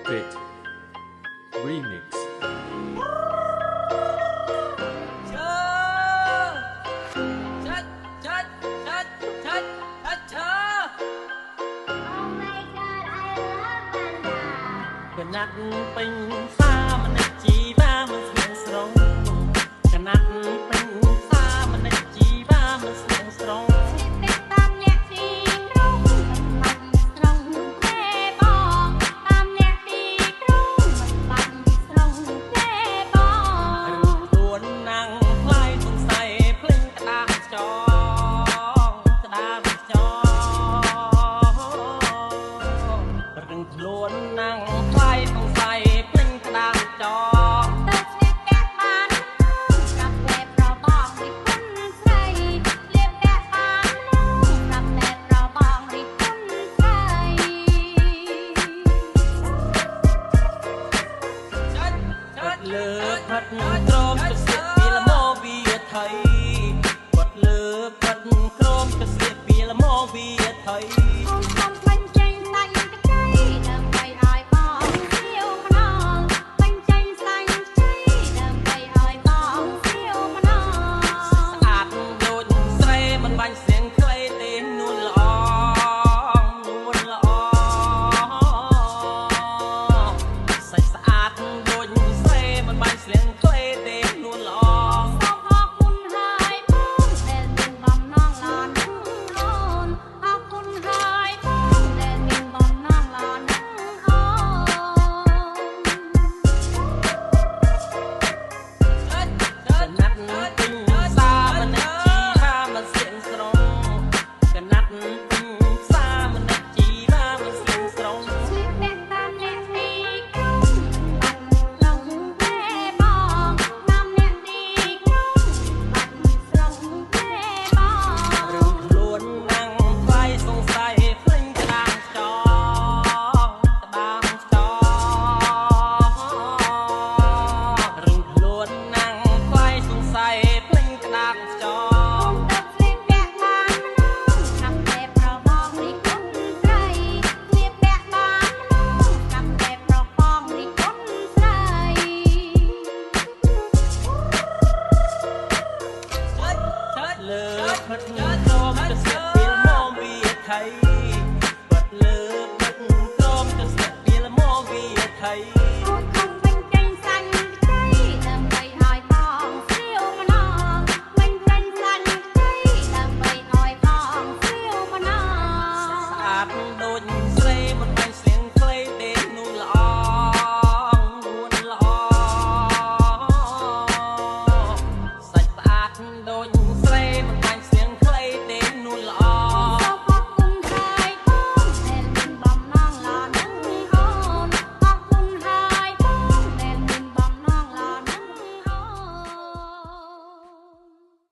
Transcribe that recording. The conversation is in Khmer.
Electric Remix កណាត់ពេញសាមនិចជីវាមិនស្ងៀងស្រងកណាត់ពេញសាមនិចជីវាមិនស្ងៀងស្រងតែតាមអ្នកទីក្រុងមិនបាច់ស្រងទេបងតាមអ្នកទីក្រុងមិនបាច់ស្រងទេបងរូបខ្លួនណាំងខ្លាយសង្ស័យភ្លេងក្តារចងក្តារចងរឹងខ្លួនណាំងខ្លាយសង្ស័យភ្លេងក្តារចងទៅស្នេហ៍កាត់បានប្រាប់តែប្របងរីគុណស្រីលៀបកាត់បានប្រាប់តែប្របងរីគុណស្រីចិត្តលើផិតក្រមទៅស្លៀកពីលម៉ូវាថៃគាត់លើផិតក្រមទៅស្លៀកពីលម៉ូវាថៃលើផិតក្រមទៅស្លៀកពីលម៉ូវាថៃបាត់លើផិតក្រមទៅស្លៀកពីលម៉ូវាថៃ